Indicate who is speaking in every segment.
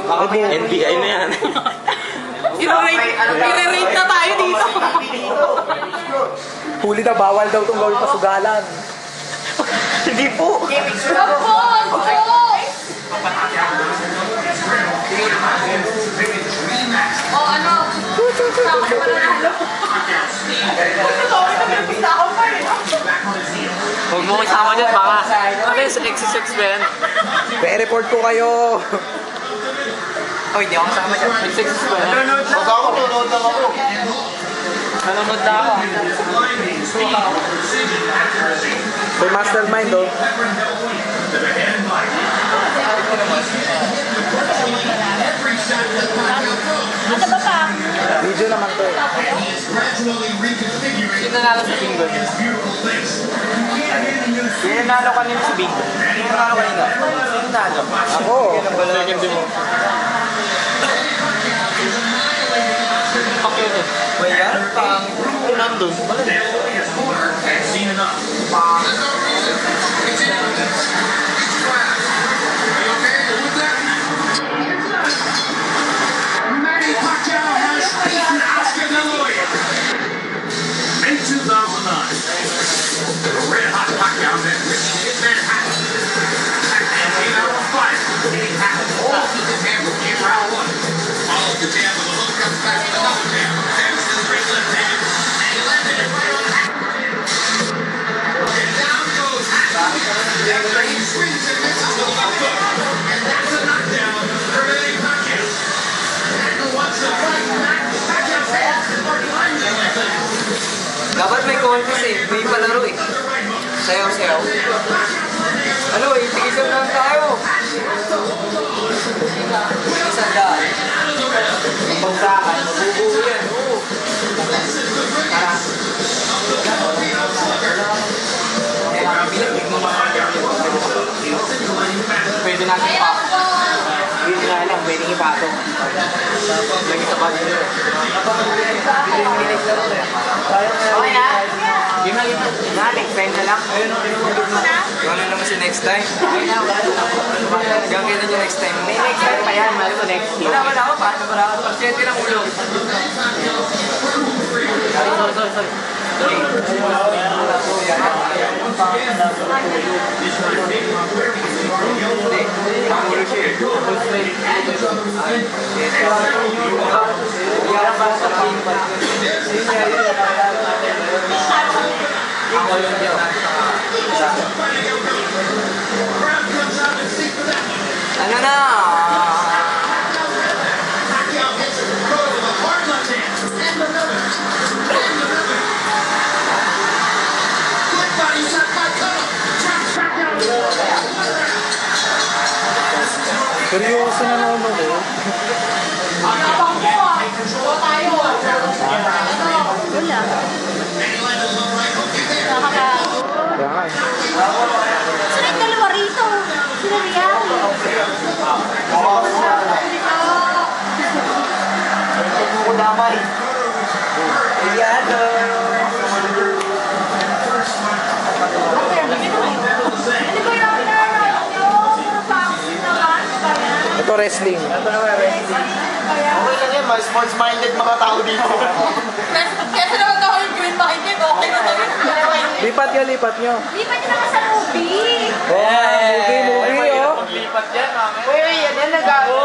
Speaker 1: NBI na yan.
Speaker 2: I-rate na tayo dito.
Speaker 3: Huli na, bawal daw itong gawin pasugalan.
Speaker 1: Hindi po.
Speaker 2: O ano? Saka naman nanalo.
Speaker 1: Huwag mo isama dyan, baka. Ano yung XSX ba yan?
Speaker 3: Pe-report ko kayo.
Speaker 1: Oh, hindi ako kasama dyan. XSX ba yan? Nanonood lang ako. Nanonood lang ako.
Speaker 3: May mastermind, oh.
Speaker 2: Ano ba pa?
Speaker 3: Video naman to, eh.
Speaker 1: Sino nanalo sa bingo? Sino nanalo kanina sa bingo? Sino nanalo kanina? Sino nanalo?
Speaker 3: Ako.
Speaker 1: Second din mo. Okay, okay. Wala? Nandun.
Speaker 4: In 2009, the Red Hot Pacquiao met Richie Hitman Hatton. Hatton came out on fire, hitting Hatton all through the table in round one. Follows the jab with a hook, comes back with another jab. There's the straight left hand, and he landed it right on Hatton. And down goes Hatton. After he swings and misses the left hook, and that's a knockdown for Manny Pacquiao. Hatton wants to fight back. Pacquiao's hands are behind him like that.
Speaker 1: Dapat may contest eh. May palaro eh. Sayaw-sayaw. Ano eh, tigisan lang tayo. Tigisan daan. Ang bangsakan, mabubuo yan. Oo. Tara. Pwede natin pa. Pwede nga lang, pwede ipatong. Lagi sa bag nyo. Okay na? Game na, game na. Next time na lang. Gawin na naman siya next time. Gawin na niya next time. May next time pa yan. Mali ko next year. Wala ako. Paano para ako? Pasyente ng ulo. Sorry. Pangulo siya eh. Ano na?
Speaker 3: Seryoso na naman ako.
Speaker 2: Wala.
Speaker 3: Yan.
Speaker 2: Sino yung dalawa rito? Sino Rial?
Speaker 1: Ako damay. Ayan.
Speaker 3: Ito wrestling.
Speaker 1: Ito naman wrestling. Okay lang yan, mga sports-minded mga tao dito.
Speaker 2: Kesa naman ako yung green-minded, okay na naman.
Speaker 3: Lipat nyo.
Speaker 2: Lipat nyo naman sa movie.
Speaker 3: Movie, oh.
Speaker 1: Paglipat yan, mami. Uy, yan nag-ano.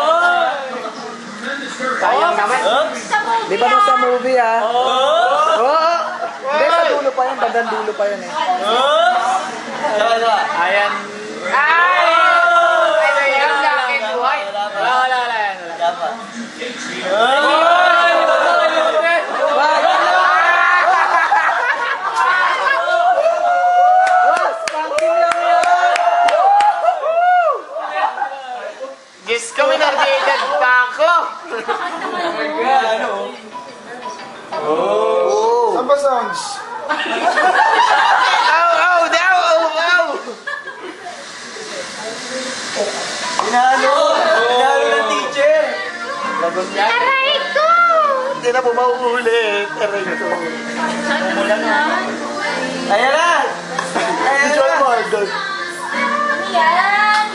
Speaker 1: Sayang naman.
Speaker 2: Sa movie,
Speaker 3: Lipat mo sa movie, ah. Oo. Hindi, sa dulo pa yan. Bandang dulo pa yan, eh.
Speaker 1: Ayan. Ay! Ano yan? Black and white? Wala. Diyos ko, may nag-edad pa ako.
Speaker 3: Saan ba sounds?
Speaker 1: Pinalo ng teacher.
Speaker 2: Aray ko!
Speaker 1: Hindi na po mauulit. Aray ko. Ayan na! John Gordon.
Speaker 2: Yan!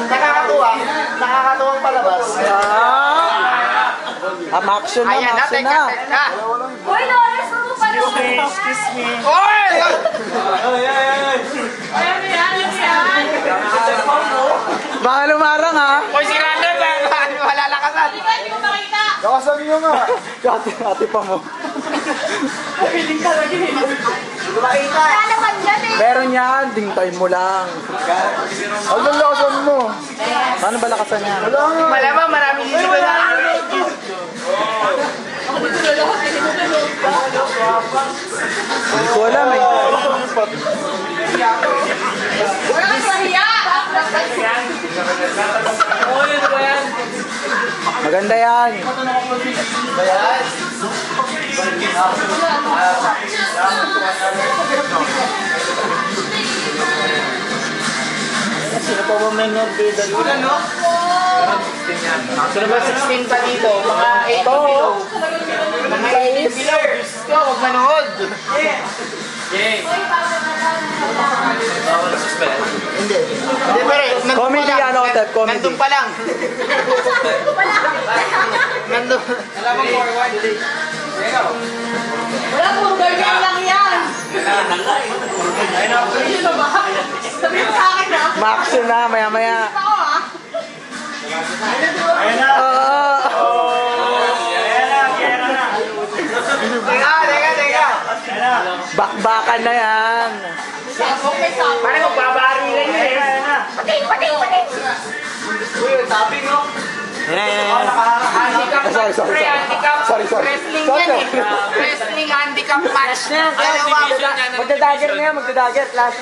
Speaker 1: Nakakatuwa.
Speaker 3: Max na,
Speaker 1: Ayan na,
Speaker 3: Max
Speaker 1: teka,
Speaker 3: na.
Speaker 1: teka.
Speaker 2: Uy, Lawrence, ano pa naman?
Speaker 1: Oy!
Speaker 2: Ano yan?
Speaker 3: Baka lumarang ha.
Speaker 1: Oy, si Randall, malalakasan.
Speaker 2: Di ba, hindi ko makita?
Speaker 3: Lakasan niyo nga. Ate pa mo.
Speaker 2: Wala naman yan eh.
Speaker 3: Meron yan, dingtay mo lang. Ang lakasan mo. Paano ba lakasan yan?
Speaker 1: Malamang marami dito na.
Speaker 3: Hindi ko alam eh.
Speaker 2: Wala kang mahiya.
Speaker 3: Maganda yan.
Speaker 1: Sino pa ba may bida dito? No? Sino ba 16 pa dito? Mga 8 below. Mga 8 below. Gusto, huwag manood. Hindi, pero nandun
Speaker 3: Comedy
Speaker 1: pa lang.
Speaker 3: ano, Tep, comedy.
Speaker 1: Nandun pa lang. Nandun.
Speaker 2: Wala pong ganyan lang yan. Sino ba? Sabi mo sa akin ha?
Speaker 3: Max na, maya maya.
Speaker 2: Ako ha?
Speaker 1: Teka.
Speaker 3: Bakbakan na yan.
Speaker 2: Sabok may sabok.
Speaker 1: Parang magbabarilan yun eh.
Speaker 2: Pati.
Speaker 1: Uy, yung tapping no? Handicap
Speaker 3: Sorry.
Speaker 1: match, pre, handicap.
Speaker 3: Sorry.
Speaker 1: Wrestling yan eh. Wrestling handicap match.
Speaker 3: Magdadagger na yan, magdadagger. Last.